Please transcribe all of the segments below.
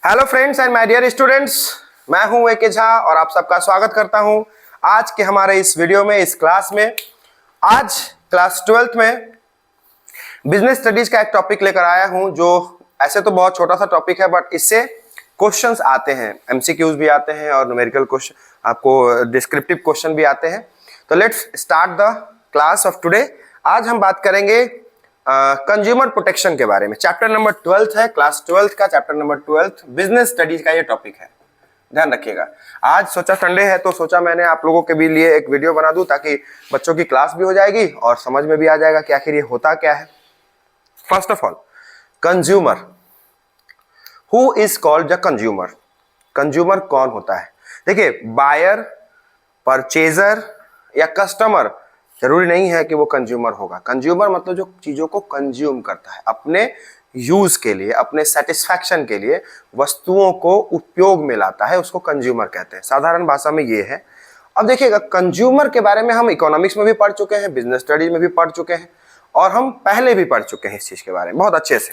Hello friends and my dear students, मैं हूं A K. Jha और आप सबका स्वागत करता हूं आज के हमारे इस वीडियो में, इस क्लास में। आज क्लास 12th में बिजनेस स्टडीज का एक टॉपिक लेकर आया हूं जो ऐसे तो बहुत छोटा सा टॉपिक है, बट इससे क्वेश्चंस आते हैं, एमसीक्यूज भी आते हैं और न्यूमेरिकल क्वेश्चन, आपको डिस्क्रिप्टिव क्वेश्चन भी आते हैं। तो let's start the class of today. आज हम बात करेंगे कंज्यूमर प्रोटेक्शन के बारे में। चैप्टर नंबर 12 है, क्लास 12th का चैप्टर नंबर 12 बिजनेस स्टडीज का ये टॉपिक है, ध्यान रखिएगा। आज सोचा संडे है तो सोचा मैंने आप लोगों के भी लिए एक वीडियो बना दूं ताकि बच्चों की क्लास भी हो जाएगी और समझ में भी आ जाएगा कि आखिर ये होता क्या है। First of all, consumer, who is called the consumer? Consumer कौन होता है? देखिए, बायर, परचेजर या कस्टमर जरूरी नहीं है कि वो कंज्यूमर होगा। कंज्यूमर मतलब जो चीजों को कंज्यूम करता है, अपने यूज के लिए, अपने सेटिस्फैक्शन के लिए वस्तुओं को उपयोग में लाता है, उसको कंज्यूमर कहते हैं। साधारण भाषा में ये है। अब देखिएगा, कंज्यूमर के बारे में हम इकोनॉमिक्स में भी पढ़ चुके हैं, बिजनेस स्टडीज में भी पढ़ चुके हैं और हम पहले भी पढ़ चुके हैं इस चीज के बारे में बहुत अच्छे से।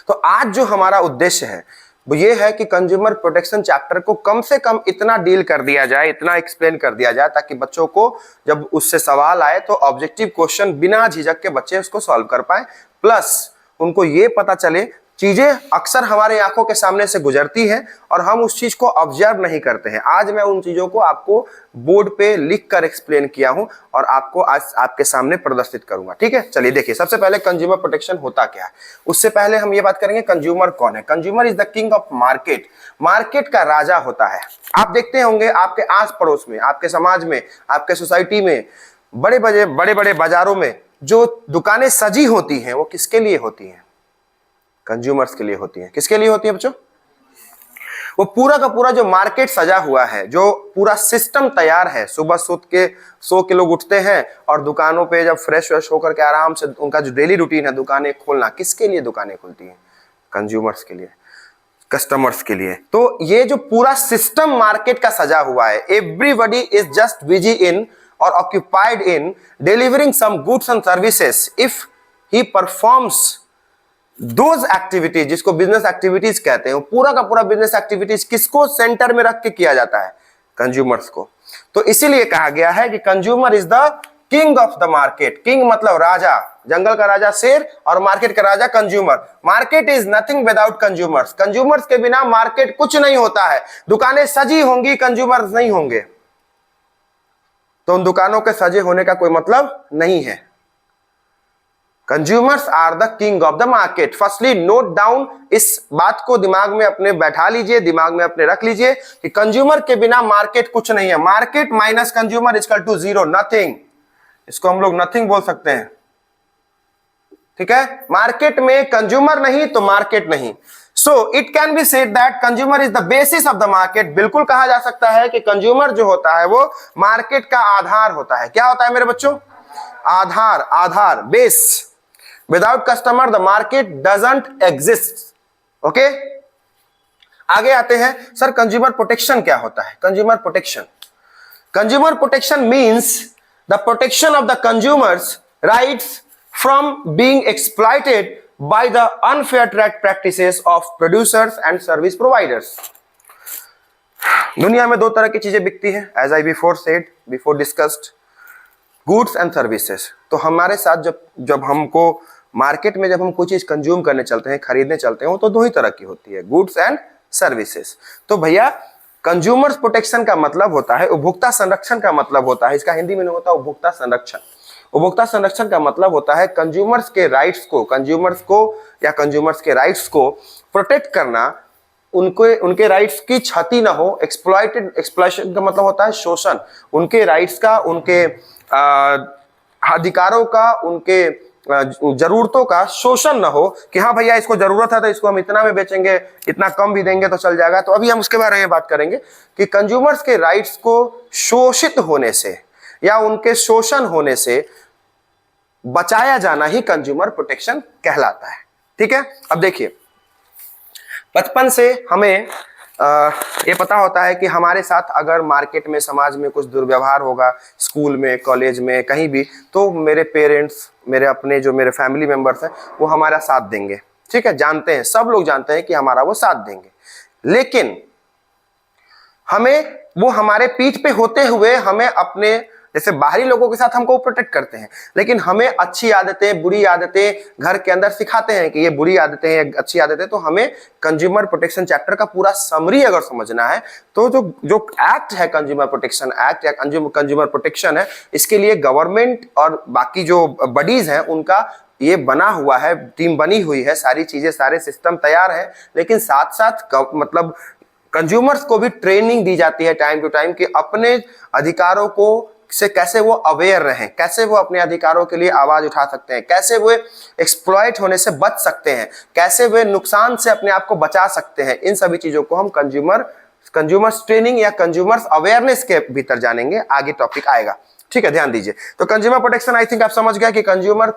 तो आज जो हमारा उद्देश्य है वो ये है कि कंज्यूमर प्रोटेक्शन चैप्टर को कम से कम इतना डील कर दिया जाए, इतना एक्सप्लेन कर दिया जाए ताकि बच्चों को जब उससे सवाल आए तो ऑब्जेक्टिव क्वेश्चन बिना झिझक के बच्चे उसको सॉल्व कर पाए, प्लस उनको ये पता चले चीजें अक्सर हमारे आंखों के सामने से गुजरती हैं और हम उस चीज को ऑब्जर्व नहीं करते हैं। आज मैं उन चीजों को आपको बोर्ड पे लिख कर एक्सप्लेन किया हूं और आपको आज आपके सामने प्रदर्शित करूंगा। ठीक है, चलिए देखिए, सबसे पहले कंज्यूमर प्रोटेक्शन होता क्या है उससे पहले हम ये बात करेंगे कंज्यूमर कौन है। Consumer is the king of market. Market का राजा होता है। आप देखते होंगे आपके आस पड़ोस में, आपके समाज में, आपके सोसाइटी में, बड़े बड़े बाजारों में जो दुकानें सजी होती हैं वो किसके लिए होती हैं? कंज्यूमर्स के लिए होती है। किसके लिए होती है बच्चों? वो पूरा का पूरा जो मार्केट सजा हुआ है, जो पूरा सिस्टम तैयार है, सुबह सो के लोग उठते हैं और दुकानों पे जब फ्रेश होकर के आराम से उनका जो डेली रूटीन है दुकानें खोलना, किसके लिए दुकानें खुलती हैं? कंज्यूमर्स के लिए, कस्टमर्स के लिए। तो ये जो पूरा सिस्टम मार्केट का सजा हुआ है, everybody is just busy in और occupied in delivering some goods and services. If he performs those activities, जिसको बिजनेस एक्टिविटीज कहते हैं, पूरा का पूरा बिजनेस एक्टिविटीज किसको सेंटर में रख के किया जाता है? कंज्यूमर्स को। तो इसीलिए कहा गया है कि consumer is the king of the market. King मतलब राजा, जंगल का राजा शेर और मार्केट का राजा consumer. Market is nothing without consumers. Consumers के बिना मार्केट कुछ नहीं होता है। दुकानें सजी होंगी, कंज्यूमर्स नहीं होंगे तो उन दुकानों के सजे होने का कोई मतलब नहीं है। Consumers are the king of the market. Firstly note down, इस बात को दिमाग में अपने बैठा लीजिए, दिमाग में अपने रख लीजिए कि कंज्यूमर के बिना मार्केट कुछ नहीं है। Market minus consumer equal to zero, nothing. इसको हम लोग नथिंग बोल सकते हैं। ठीक है, मार्केट में कंज्यूमर नहीं तो मार्केट नहीं। So it can be said that consumer is the basis of the market. बिल्कुल कहा जा सकता है कि कंज्यूमर जो होता है वो मार्केट का आधार होता है। क्या होता है मेरे बच्चों? आधार, base. Without customer the market doesn't exist. Okay, आगे आते हैं। सर कंज्यूमर प्रोटेक्शन क्या होता है? Consumer protection means the protection of the consumers rights from being exploited by the unfair trade practices of producers and service providers. दुनिया में दो तरह की चीजें बिकती हैं, as I before discussed, goods and services. तो हमारे साथ जब हमको मार्केट में जब हम कोई चीज कंज्यूम करने चलते हैं, खरीदने चलते हैं, तो दो ही तरह की होती है, गुड्स एंड सर्विसेज। तो भैया, कंज्यूमर्स प्रोटेक्शन का मतलब होता है, उपभोक्ता संरक्षण का मतलब होता है, इसका हिंदी में नहीं होता उपभोक्ता संरक्षण। उपभोक्ता संरक्षण का मतलब होता है कंज्यूमर्स के राइट्स को प्रोटेक्ट करना, उनके राइट्स की क्षति ना हो। एक्सप्लॉइटेशन का मतलब होता है शोषण। उनके राइट्स का, उनके अधिकारों का, उनके जरूरतों का शोषण ना हो कि हाँ भैया इसको जरूरत है तो इसको हम इतना में बेचेंगे, इतना कम भी देंगे तो चल जाएगा। तो अभी हम उसके बारे में बात करेंगे कि कंज्यूमर्स के राइट्स को शोषित होने से या उनके शोषण होने से बचाया जाना ही कंज्यूमर प्रोटेक्शन कहलाता है। ठीक है, अब देखिए, बचपन से हमें ये पता होता है कि हमारे साथ अगर मार्केट में, समाज में कुछ दुर्व्यवहार होगा, स्कूल में, कॉलेज में, कहीं भी, तो मेरे पेरेंट्स, मेरे फैमिली मेंबर्स हैं, वो हमारा साथ देंगे। ठीक है, जानते हैं, सब लोग जानते हैं कि हमारा वो साथ देंगे, लेकिन हमें वो हमारे पीठ पे होते हुए हमें अपने जैसे बाहरी लोगों के साथ हमको प्रोटेक्ट करते हैं, लेकिन हमें अच्छी आदतें बुरी आदतें घर के अंदर सिखाते हैं कि ये बुरी आदतें हैं अच्छी आदतें। तो हमें कंज्यूमर प्रोटेक्शन चैप्टर का पूरा समरी अगर समझना है तो जो जो एक्ट है कंज्यूमर प्रोटेक्शन एक्ट या कंज्यूमर प्रोटेक्शन है, इसके लिए गवर्नमेंट और बाकी जो बडीज हैं उनका ये बना हुआ है, टीम बनी हुई है, सारी चीजें सारे सिस्टम तैयार है, लेकिन साथ साथ मतलब कंज्यूमर्स को भी ट्रेनिंग दी जाती है टाइम टू टाइम कि अपने अधिकारों को से कैसे वो अवेयर रहें, कैसे वो अपने अधिकारों के लिए आवाज उठा सकते हैं, कैसे वो एक्सप्लॉइट होने से बच सकते हैं, कैसे वे नुकसान से अपने आप को बचा सकते हैं। इन सभी चीजों को हम कंज्यूमर्स ट्रेनिंग या कंज्यूमर्स अवेयरनेस के भीतर जानेंगे, आगे टॉपिक आएगा, ठीक है, ध्यान दीजिए। तो कंज्यूमर प्रोटेक्शन आई थिंक आप समझ गए कि कंज्यूमर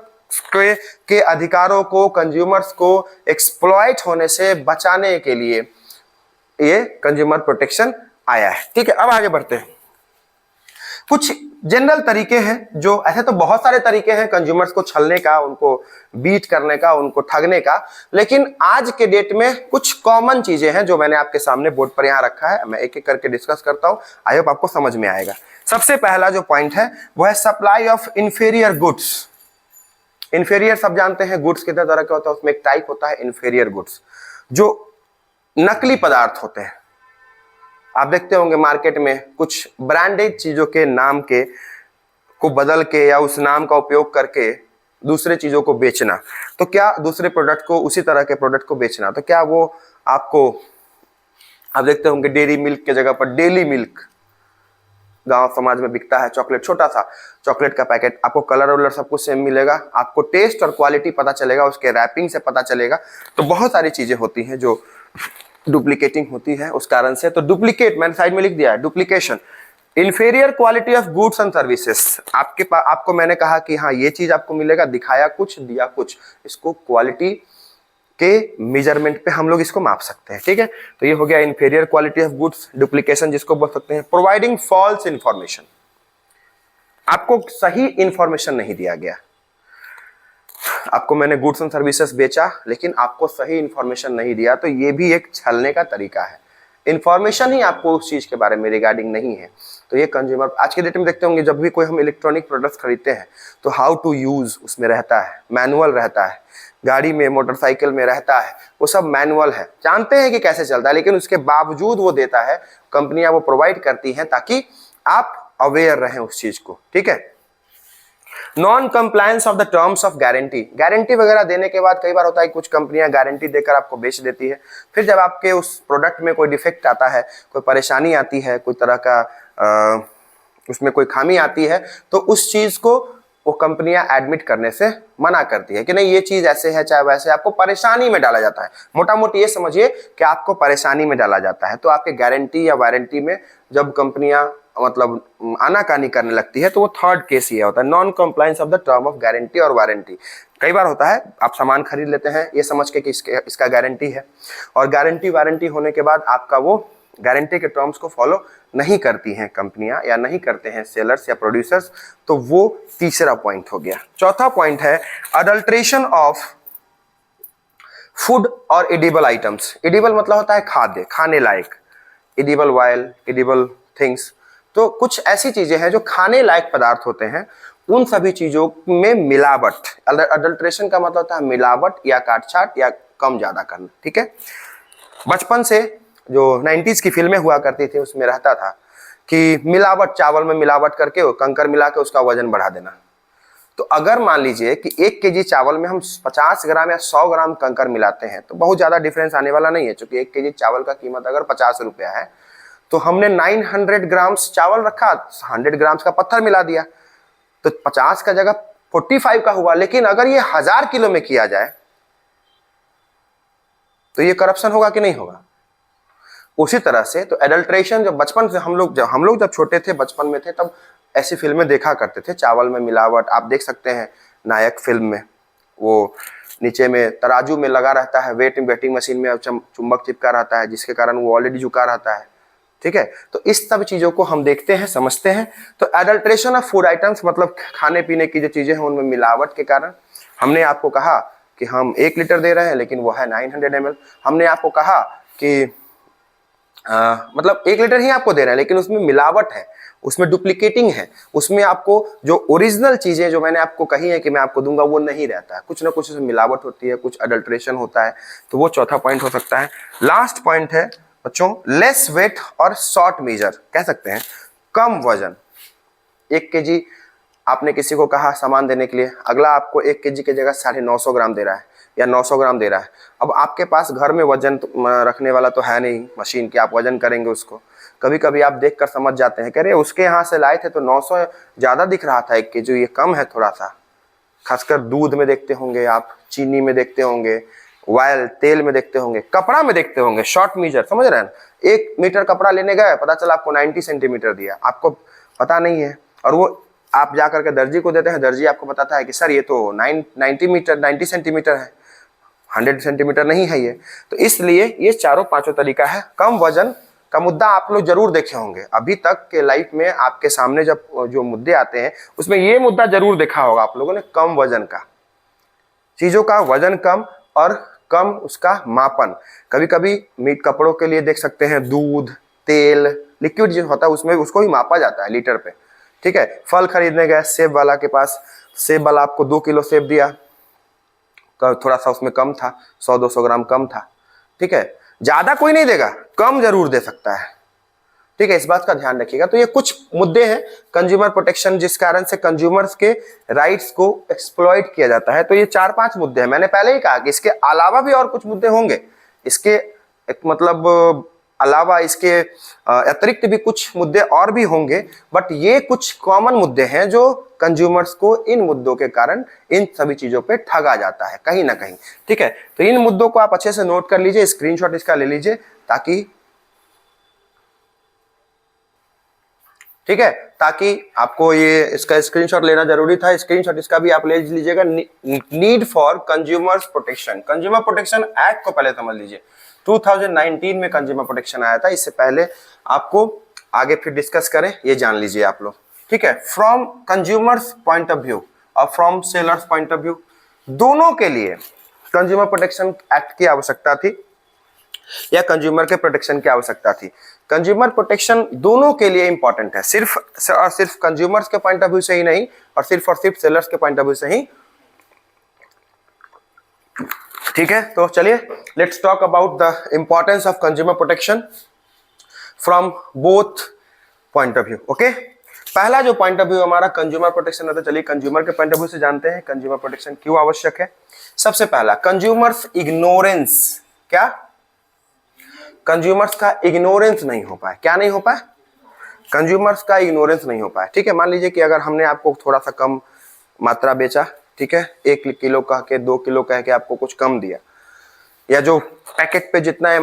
के अधिकारों को, कंज्यूमर्स को एक्सप्लॉइट होने से बचाने के लिए ये कंज्यूमर प्रोटेक्शन आया है, ठीक है। अब आगे बढ़ते हैं, कुछ जनरल तरीके हैं जो, ऐसे तो बहुत सारे तरीके हैं कंज्यूमर्स को छलने का, उनको बीट करने का, उनको ठगने का, लेकिन आज के डेट में कुछ कॉमन चीजें हैं जो मैंने आपके सामने बोर्ड पर यहां रखा है, मैं एक एक करके डिस्कस करता हूं, आई होप आपको समझ में आएगा। सबसे पहला जो पॉइंट है वो है supply of inferior goods. Inferior सब जानते हैं गुड्स कितने तरह के होता है, उसमें एक टाइप होता है इंफीरियर गुड्स, जो नकली पदार्थ होते हैं। आप देखते होंगे मार्केट में कुछ ब्रांडेड चीजों के नाम के को बदल के या उस नाम का उपयोग करके दूसरे चीजों को बेचना, तो क्या दूसरे प्रोडक्ट को, उसी तरह के प्रोडक्ट को बेचना, तो क्या वो आपको, आप देखते होंगे डेयरी मिल्क के जगह पर डेली मिल्क गांव समाज में बिकता है, चॉकलेट, छोटा सा चॉकलेट का पैकेट, आपको कलर वलर सब कुछ सेम मिलेगा, आपको टेस्ट और क्वालिटी पता चलेगा, उसके रैपिंग से पता चलेगा। तो बहुत सारी चीजें होती हैं जो डुप्लीकेटिंग होती है उस कारण से। तो डुप्लीकेट मैंने साइड में लिख दिया है, duplication, inferior quality of goods and services. आपको मैंने कहा कि हाँ ये चीज आपको मिलेगा, दिखाया कुछ दिया कुछ, इसको क्वालिटी के मेजरमेंट पे हम लोग इसको माप सकते हैं, ठीक है। तो ये हो गया inferior quality of goods. Duplication जिसको बोल सकते हैं प्रोवाइडिंग फॉल्स इंफॉर्मेशन, आपको सही इंफॉर्मेशन नहीं दिया गया, आपको मैंने गुड्स एंड सर्विसेज बेचा लेकिन आपको सही इंफॉर्मेशन नहीं दिया, तो ये भी एक छलने का तरीका है। इंफॉर्मेशन ही आपको उस चीज के बारे में रिगार्डिंग नहीं है, तो ये कंज्यूमर आज के डेट में देखते होंगे, जब भी कोई हम इलेक्ट्रॉनिक प्रोडक्ट्स खरीदते हैं तो हाउ टू यूज उसमें रहता है, मैनुअल रहता है, गाड़ी में मोटरसाइकिल में रहता है, वो सब मैनुअल है, जानते हैं कि कैसे चलता है, लेकिन उसके बावजूद वो देता है, कंपनियां वो प्रोवाइड करती हैं ताकि आप अवेयर रहें उस चीज को, ठीक है। Non compliance of the terms of guarantee, guarantee वगैरह देने के बाद कई बार होता है कुछ कंपनियां गारंटी देकर आपको बेच देती है, फिर जब आपके उस प्रोडक्ट में कोई डिफेक्ट आता है, कोई परेशानी आती है, कोई तरह का उसमें कोई खामी आती है, तो उस चीज को वो कंपनियां एडमिट करने से मना करती है कि नहीं ये चीज ऐसे है चाहे वैसे, आपको परेशानी में डाला जाता है। मोटा मोटी ये समझिए कि आपको परेशानी में डाला जाता है। तो आपके गारंटी या वारंटी में जब कंपनियां मतलब आनाकानी करने लगती है तो वो थर्ड केस ये होता है, non compliance of the term of guarantee और वारंटी। कई बार होता है आप सामान खरीद लेते हैं ये समझ के कि इसका गारंटी है, और गारंटी वारंटी होने के बाद आपका वो गारंटी के टर्म्स को फॉलो नहीं करती हैं कंपनियां या नहीं करते हैं सेलर्स या प्रोड्यूसर्स, तो वो तीसरा पॉइंट हो गया। चौथा पॉइंट है अडल्ट्रेशन ऑफ फूड और एडिबल आइटम्स। एडिबल मतलब होता है खाद्य, खाने लायक, एडिबल ऑयल, एडिबल थिंग्स, तो कुछ ऐसी चीजें हैं जो खाने लायक पदार्थ होते हैं, उन सभी चीजों में मिलावट, अडल्ट्रेशन का मतलब होता है मिलावट या काटछाट या कम ज्यादा करना, ठीक है। बचपन से जो 90s की फिल्में हुआ करती थी उसमें रहता था कि मिलावट, चावल में मिलावट करके कंकर मिला के उसका वजन बढ़ा देना। तो अगर मान लीजिए कि 1 केजी चावल में हम 50 ग्राम या 100 ग्राम कंकर मिलाते हैं तो बहुत ज्यादा डिफरेंस आने वाला नहीं है, क्योंकि 1 केजी चावल का कीमत अगर 50 रुपया है तो हमने 900 ग्राम्स चावल रखा, 100 ग्राम्स का पत्थर मिला दिया, तो 50 का जगह 45 का हुआ। लेकिन अगर ये 1000 किलो में किया जाए तो ये करप्शन होगा कि नहीं होगा? उसी तरह से तो एडल्ट्रेशन जब बचपन से हम लोग जब छोटे थे, बचपन में थे, तब ऐसी फिल्में देखा करते थे, चावल में मिलावट। आप देख सकते हैं नायक फिल्म में वो नीचे में तराजू में लगा रहता है, वेटिंग मशीन में चुंबक चिपका रहता है, जिसके कारण वो ऑलरेडी झुका रहता है, ठीक है। तो इस सब चीजों को हम देखते हैं, समझते हैं। तो एडल्ट्रेशन ऑफ फूड आइटम्स मतलब खाने पीने की जो चीजें हैं उनमें मिलावट के कारण, हमने आपको कहा कि हम 1 लीटर दे रहे हैं लेकिन वो है 900 ml। हमने आपको कहा कि मतलब 1 लीटर ही आपको दे रहे हैं लेकिन उसमें मिलावट है, उसमें डुप्लीकेटिंग है, उसमें आपको जो ओरिजिनल चीजें जो मैंने आपको कही है कि मैं आपको दूंगा वो नहीं रहता है, कुछ ना कुछ उसमें मिलावट होती है, कुछ अडल्ट्रेशन होता है। तो वो चौथा पॉइंट हो सकता है। लास्ट पॉइंट है बच्चों लेस वेट और शॉर्ट मेजर, कह सकते हैं कम वजन। 1 केजी आपने किसी को कहा सामान देने के लिए, अगला आपको 1 केजी की जगह 950 ग्राम दे रहा है या 900 ग्राम दे रहा है। अब आपके पास घर में वजन रखने वाला तो है नहीं मशीन की, आप वजन करेंगे उसको। कभी कभी आप देखकर समझ जाते हैं, कह रहे उसके यहाँ से लाए थे तो 900 ज्यादा दिख रहा था 1 केजी, ये कम है थोड़ा सा। खासकर दूध में देखते होंगे आप, चीनी में देखते होंगे, ऑयल तेल में देखते होंगे, कपड़ा में देखते होंगे। शॉर्ट मीजर समझ रहे हैं, 1 मीटर कपड़ा लेने गए, पता चला आपको 90 सेंटीमीटर दिया, आपको पता नहीं है। और वो आप जाकर के दर्जी को देते हैं, दर्जी आपको बताता है कि सर ये तो 90 सेंटीमीटर है, 100 सेंटीमीटर नहीं है ये। तो इसलिए ये चारों पांचों तरीका है। कम वजन का मुद्दा आप लोग जरूर देखे होंगे अभी तक के लाइफ में, आपके सामने जब जो मुद्दे आते हैं उसमें ये मुद्दा जरूर देखा होगा आप लोगों ने, कम वजन का, चीजों का वजन कम और कम उसका मापन। कभी कभी मीट कपड़ों के लिए देख सकते हैं दूध, तेल, लिक्विड जो होता है उसमें उसको ही मापा जाता है लीटर पे। ठीक है, फल खरीदने गए सेब वाला के पास, सेब वाला आपको 2 किलो सेब दिया, थोड़ा सा उसमें कम था, 100-200 ग्राम कम था। ठीक है, ज्यादा कोई नहीं देगा, कम जरूर दे सकता है। ठीक है, इस बात का ध्यान रखिएगा। तो ये कुछ मुद्दे हैं कंज्यूमर प्रोटेक्शन, जिस कारण से कंज्यूमर्स के राइट्स को एक्सप्लॉइट किया जाता है। तो ये 4-5 मुद्दे हैं। मैंने पहले ही कहा कि इसके अलावा भी और कुछ मुद्दे होंगे, इसके मतलब अलावा इसके अतिरिक्त भी कुछ मुद्दे और भी होंगे, बट ये कुछ कॉमन मुद्दे हैं जो कंज्यूमर्स को इन मुद्दों के कारण इन सभी चीजों पे ठगा जाता है कहीं ना कहीं। ठीक है, तो इन मुद्दों को आप अच्छे से नोट कर लीजिए, स्क्रीनशॉट इसका ले लीजिए ताकि, ठीक है, ताकि आपको ये इसका स्क्रीनशॉट लेना जरूरी था। स्क्रीनशॉट इसका भी आप ले लीजिएगा। Need for consumers protection, consumer protection act को पहले समझ लीजिए। 2019 में कंज्यूमर प्रोटेक्शन आया था, इससे पहले आपको आगे फिर डिस्कस करें ये जान लीजिए आप लोग। ठीक है, from consumers point of view और from sellers point of view, दोनों के लिए कंज्यूमर प्रोटेक्शन एक्ट की आवश्यकता थी या कंज्यूमर के प्रोटेक्शन की आवश्यकता थी। कंज्यूमर प्रोटेक्शन दोनों के लिए इंपॉर्टेंट है, सिर्फ और सिर्फ कंज्यूमर्स के पॉइंट ऑफ व्यू से ही नहीं और सिर्फ सेलर्स के पॉइंट ऑफ व्यू से ही। ठीक है, तो चलिए let's talk about the importance of consumer protection from both point of view. Okay, पहला जो पॉइंट ऑफ व्यू हमारा कंज्यूमर प्रोटेक्शन है, तो चलिए कंज्यूमर के पॉइंट ऑफ व्यू से जानते हैं कंज्यूमर प्रोटेक्शन क्यों आवश्यक है। सबसे पहला, कंज्यूमर्स इग्नोरेंस, क्या कंज्यूमर्स का इग्नोरेंस नहीं हो पाए, क्या नहीं हो पाए, कंज्यूमर्स का इग्नोरेंस नहीं हो पाए। ठीक है, मान लीजिए कि अगर हमने आपको थोड़ा सा कम मात्रा बेचा, ठीक है, 1 किलो कह के 2 किलो कह के आपको कुछ कम दिया, या जो पैकेट पे जितना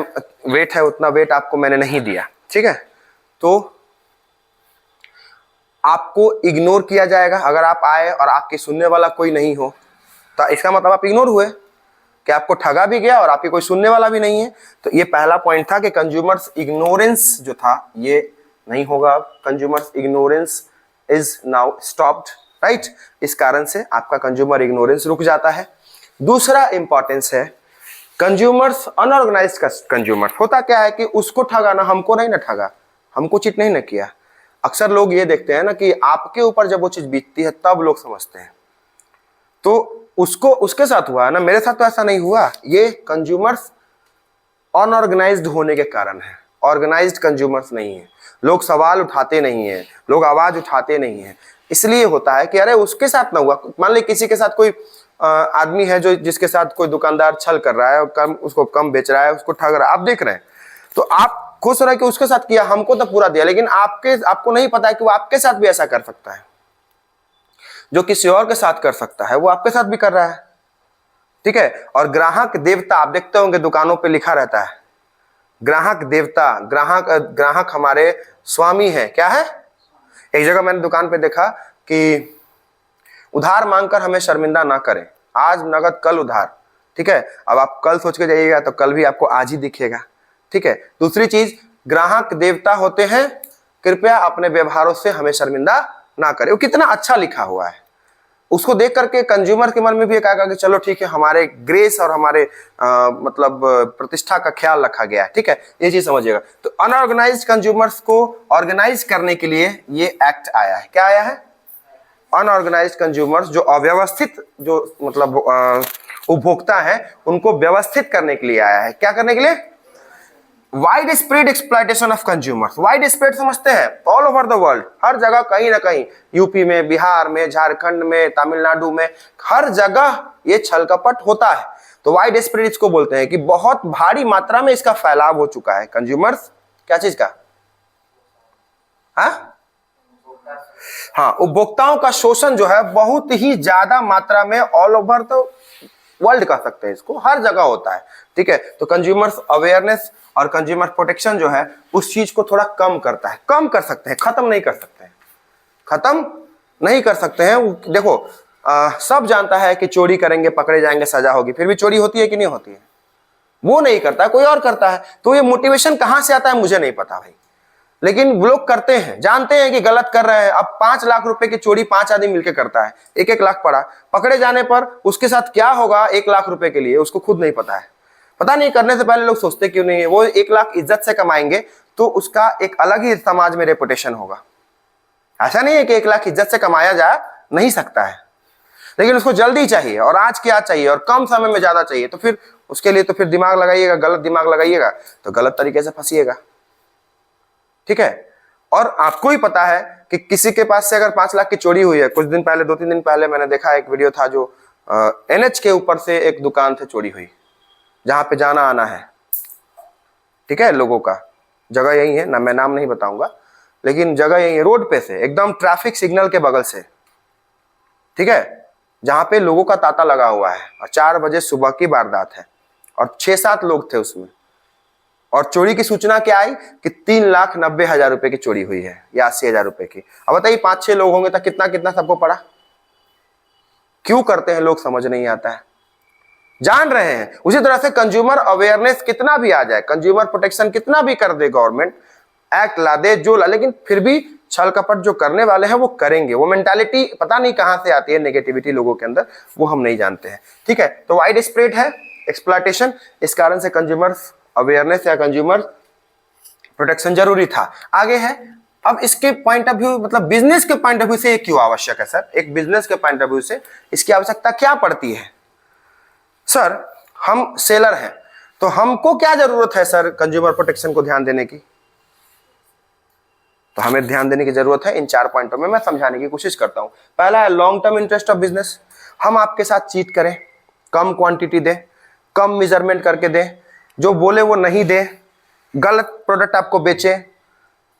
वेट है उतना वेट आपको मैंने नहीं दिया, ठीक है, तो आपको इग्नोर किया जाएगा। अगर आप आए और आपकी सुनने वाला कोई नहीं हो तो इसका मतलब आप इग्नोर हुए, कि आपको ठगा भी गया और आपकी कोई सुनने वाला भी नहीं है। तो ये पहला पॉइंट था कि कंज्यूमर्स इग्नोरेंस जो था ये नहीं होगा, consumers ignorance is now stopped, right. इस कारण से आपका कंज्यूमर इग्नोरेंस रुक जाता है। दूसरा इंपॉर्टेंस है कंज्यूमर्स अनऑर्गेनाइज्ड कंज्यूमर, होता क्या है कि उसको ठगा ना, हमको नहीं ना ठगा, हमको चीट नहीं ना किया। अक्सर लोग ये देखते हैं ना कि आपके ऊपर जब वो चीज बीतती है तब लोग समझते हैं, तो उसको उसके साथ हुआ है ना, मेरे साथ तो ऐसा नहीं हुआ। ये कंज्यूमर्स अनऑर्गेनाइज्ड होने के कारण है, ऑर्गेनाइज्ड कंज्यूमर्स नहीं है। लोग सवाल उठाते नहीं है, लोग आवाज उठाते नहीं है, इसलिए होता है कि अरे उसके साथ ना हुआ। मान ली किसी के साथ कोई आदमी है जो जिसके साथ कोई दुकानदार छल कर रहा है और कम उसको कम बेच रहा है, उसको ठग रहा है, आप देख रहे हैं, तो आप खुश रहे कि उसके साथ किया, हमको तो पूरा दिया, लेकिन आपको नहीं पता है कि वो आपके साथ भी ऐसा कर सकता है। जो किसी और के साथ कर सकता है वो आपके साथ भी कर रहा है, ठीक है। और ग्राहक देवता, आप देखते होंगे दुकानों पे लिखा रहता है ग्राहक देवता, ग्राहक हमारे स्वामी है, क्या है। एक जगह मैंने दुकान पे देखा कि उधार मांगकर हमें शर्मिंदा ना करें, आज नगद कल उधार, ठीक है। अब आप कल सोच के जाइएगा तो कल भी आपको आज ही दिखेगा, ठीक है। दूसरी चीज, ग्राहक देवता होते हैं, कृपया अपने व्यवहारों से हमें शर्मिंदा ना करें। वो कितना अच्छा लिखा हुआ है, उसको देख करके कंज्यूमर के मन में भी एक आएगा कि चलो ठीक है, हमारे ग्रेस और हमारे मतलब प्रतिष्ठा का ख्याल रखा गया है, ठीक है, ये चीज समझिएगा। तो अनऑर्गेनाइज्ड कंज्यूमर्स को ऑर्गेनाइज करने के लिए ये एक्ट आया है। क्या आया है? अनऑर्गेनाइज्ड कंज्यूमर्स, जो अव्यवस्थित जो मतलब उपभोक्ता है, उनको व्यवस्थित करने के लिए आया है। क्या करने के लिए? Wide spread exploitation of consumers. Wide spread समझते हैं? ऑल ओवर द वर्ल्ड, हर जगह, कहीं ना कहीं, यूपी में, बिहार में, झारखंड में, तमिलनाडु में, हर जगह ये छल कपट होता है। तो वाइड स्प्रेड इसको बोलते हैं कि बहुत भारी मात्रा में इसका फैलाव हो चुका है। कंज्यूमर्स क्या चीज का? हाँ, उपभोक्ताओं का शोषण जो है बहुत ही ज्यादा मात्रा में ऑल ओवर द वर्ल्ड कह सकते हैं इसको, हर जगह होता है, ठीक है। तो कंज्यूमर्स अवेयरनेस और कंज्यूमर प्रोटेक्शन जो है उस चीज को थोड़ा कम करता है। कम कर सकते हैं, खत्म नहीं कर सकते हैं, खत्म नहीं कर सकते हैं। देखो सब जानता है कि चोरी करेंगे पकड़े जाएंगे सजा होगी, फिर भी चोरी होती है कि नहीं होती है? वो नहीं करता, कोई और करता है। तो ये मोटिवेशन कहां से आता है मुझे नहीं पता भाई, लेकिन लोग करते हैं, जानते हैं कि गलत कर रहे हैं। अब 5 लाख रुपए की चोरी 5 आदमी मिलकर करता है, 1-1 लाख पड़ा, पकड़े जाने पर उसके साथ क्या होगा 1 लाख रुपए के लिए उसको खुद नहीं पता है। पता नहीं, करने से पहले लोग सोचते क्यों नहीं है। वो 1 लाख इज्जत से कमाएंगे तो उसका एक अलग ही समाज में रेपुटेशन होगा। ऐसा नहीं है कि 1 लाख इज्जत से कमाया जा नहीं सकता है, लेकिन उसको जल्दी चाहिए और आज की आज चाहिए और कम समय में ज्यादा चाहिए। तो फिर उसके लिए तो फिर दिमाग लगाइएगा, गलत दिमाग लगाइएगा तो गलत तरीके से फंसिएगा, ठीक है। और आपको ही पता है कि किसी के पास से अगर 5 लाख की चोरी हुई है, कुछ दिन पहले, 2-3 दिन पहले मैंने देखा एक वीडियो था जो NH के ऊपर से एक दुकान से चोरी हुई, जहां पे जाना आना है, ठीक है, लोगों का, जगह यही है ना, मैं नाम नहीं बताऊंगा, लेकिन जगह यही है, रोड पे से, एकदम ट्रैफिक सिग्नल के बगल से, ठीक है, जहां पे लोगों का तांता लगा हुआ है। और 4 बजे सुबह की वारदात है और 6-7 लोग थे उसमें। और चोरी की सूचना क्या आई कि 3,90,000 रुपए की चोरी हुई है या 80,000 रुपए की। अब बताइए 5-6 लोग होंगे तो कितना कितना सबको पड़ा? क्यों करते हैं लोग समझ नहीं आता है, जान रहे हैं। उसी तरह से कंज्यूमर अवेयरनेस कितना भी आ जाए, कंज्यूमर प्रोटेक्शन कितना भी कर दे, गवर्नमेंट एक्ट ला दे, जो ला, लेकिन फिर भी छल कपट जो करने वाले हैं वो करेंगे। वो मेंटालिटी पता नहीं कहां से आती है, नेगेटिविटी लोगों के अंदर, वो हम नहीं जानते हैं, ठीक है। तो वाइड स्प्रेड है एक्सप्लॉयटेशन, इस कारण से कंज्यूमर अवेयरनेस या कंज्यूमर प्रोटेक्शन जरूरी था। आगे है, अब इसके पॉइंट ऑफ व्यू, मतलब बिजनेस के पॉइंट ऑफ व्यू से ये क्यों आवश्यक है सर? एक बिजनेस के पॉइंट ऑफ व्यू से इसकी आवश्यकता क्या पड़ती है? सर हम सेलर हैं तो हमको क्या जरूरत है सर कंज्यूमर प्रोटेक्शन को ध्यान देने की? तो हमें ध्यान देने की जरूरत है। इन 4 पॉइंटों में मैं समझाने की कोशिश करता हूं। पहला है long term interest of business. हम आपके साथ चीट करें, कम क्वांटिटी दे, कम मेजरमेंट करके दे, जो बोले वो नहीं दे, गलत प्रोडक्ट आपको बेचे,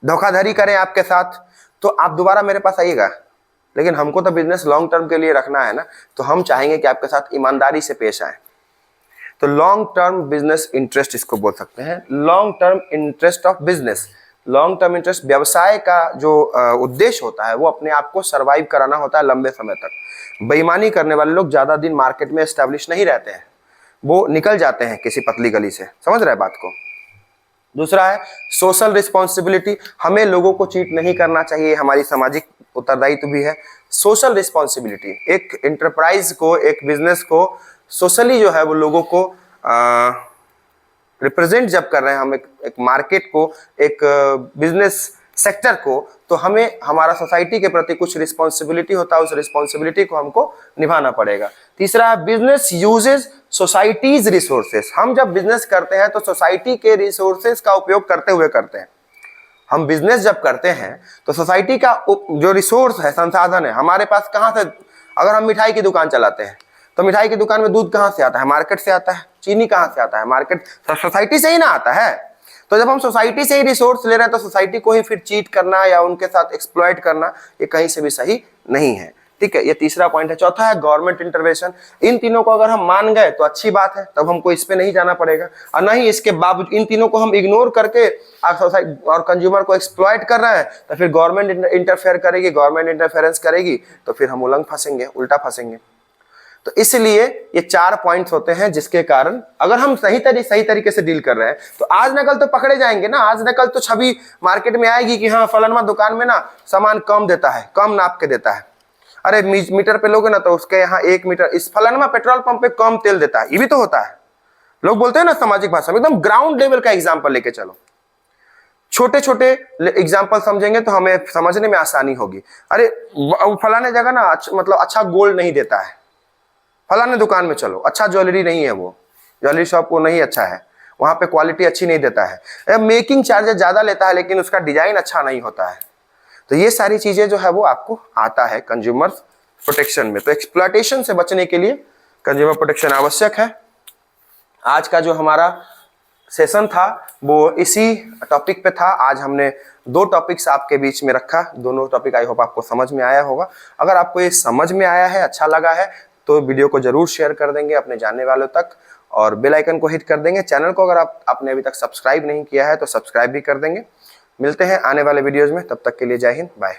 धोखाधड़ी करें आपके साथ, तो आप दोबारा मेरे पास आइएगा। लेकिन हमको तो बिजनेस लॉन्ग टर्म के लिए रखना है ना, तो हम चाहेंगे कि आपके साथ ईमानदारी से पेश आए। तो लॉन्ग टर्म बिजनेस इंटरेस्ट इसको बोल सकते हैं, long term interest of business. Long term interest, व्यवसाय का जो उद्देश्य होता है वो अपने आप को सर्वाइव कराना होता है लंबे समय तक। बेईमानी करने वाले लोग ज्यादा दिन मार्केट में एस्टेब्लिश नहीं रहते हैं, वो निकल जाते हैं किसी पतली गली से। समझ रहे हैं बात को? दूसरा है सोशल रिस्पॉन्सिबिलिटी। हमें लोगों को चीट नहीं करना चाहिए, हमारी सामाजिक उत्तरदायित्व भी है। सोशल रिस्पॉन्सिबिलिटी, एक एंटरप्राइज को, एक बिजनेस को सोशली जो है वो लोगों को रिप्रेजेंट जब कर रहे हैं, हम एक मार्केट को, एक बिजनेस सेक्टर को, तो हमें हमारा सोसाइटी के प्रति कुछ रिस्पॉन्सिबिलिटी होता है, उस रिस्पॉन्सिबिलिटी को हमको निभाना पड़ेगा। तीसरा है बिजनेस यूजेस सोसाइटीज रिसोर्सेस। हम जब बिजनेस करते हैं तो सोसाइटी के रिसोर्सेस का उपयोग करते हुए करते हैं। हम बिजनेस जब करते हैं तो सोसाइटी का जो रिसोर्स है, संसाधन है, हमारे पास कहाँ से, अगर हम मिठाई की दुकान चलाते हैं तो मिठाई की दुकान में दूध कहाँ से आता है? मार्केट से आता है। चीनी कहाँ से आता है? मार्केट, सोसाइटी से ही ना आता है। तो जब हम सोसाइटी से ही रिसोर्स ले रहे हैं तो सोसाइटी को ही फिर चीट करना या उनके साथ एक्सप्लॉइट करना, ये कहीं से भी सही नहीं है, ठीक है। ये तीसरा पॉइंट है। चौथा है गवर्नमेंट इंटरवेंशन। इन तीनों को अगर हम मान गए तो अच्छी बात है, तब हमको इस पे नहीं जाना पड़ेगा। और नहीं इसके बावजूद इन तीनों को हम इग्नोर करके सोसाइटी और कंज्यूमर को एक्सप्लॉइट कर रहे हैं, तो फिर गवर्नमेंट इंटरफेयर करेगी, गवर्नमेंट इंटरफेरेंस करेगी, तो फिर हम उलंग फंसेंगे, उल्टा फंसेंगे। तो इसलिए ये 4 पॉइंट्स होते हैं जिसके कारण अगर हम सही तरीके से डील कर रहे हैं तो आज न कल तो पकड़े जाएंगे ना। आज न कल तो छवि मार्केट में आएगी कि हाँ फलाना दुकान में ना सामान कम देता है, कम नाप के देता है। अरे मीटर पे लोगे ना तो उसके यहाँ 1 मीटर, इस फलाना पेट्रोल पंप पे कम तेल देता है, ये भी तो होता है। लोग बोलते हैं ना सामाजिक भाषा में, एकदम ग्राउंड लेवल का एग्जाम्पल लेके चलो, छोटे छोटे एग्जाम्पल समझेंगे तो हमें समझने में आसानी होगी। अरे फलाने जगह ना मतलब अच्छा गोल्ड नहीं देता है, फलाने दुकान में चलो अच्छा ज्वेलरी नहीं है, वो ज्वेलरी शॉप वो नहीं अच्छा है, वहां पे क्वालिटी अच्छी नहीं देता है, मेकिंग चार्जेस ज्यादा लेता है लेकिन उसका डिजाइन अच्छा नहीं होता है। तो ये सारी चीजें जो है वो आपको आता है कंज्यूमर प्रोटेक्शन में। तो एक्सप्लॉयटेशन से बचने के लिए कंज्यूमर प्रोटेक्शन आवश्यक है। आज का जो हमारा सेशन था वो इसी टॉपिक पे था। आज हमने 2 टॉपिक्स आपके बीच में रखा, दोनों टॉपिक आई होप आपको समझ में आया होगा। अगर आपको ये समझ में आया है, अच्छा लगा है, तो वीडियो को जरूर शेयर कर देंगे अपने जानने वालों तक और बेल आइकन को हिट कर देंगे। चैनल को अगर आपने अभी तक सब्सक्राइब नहीं किया है तो सब्सक्राइब भी कर देंगे। मिलते हैं आने वाले वीडियोज में, तब तक के लिए जय हिंद, बाय।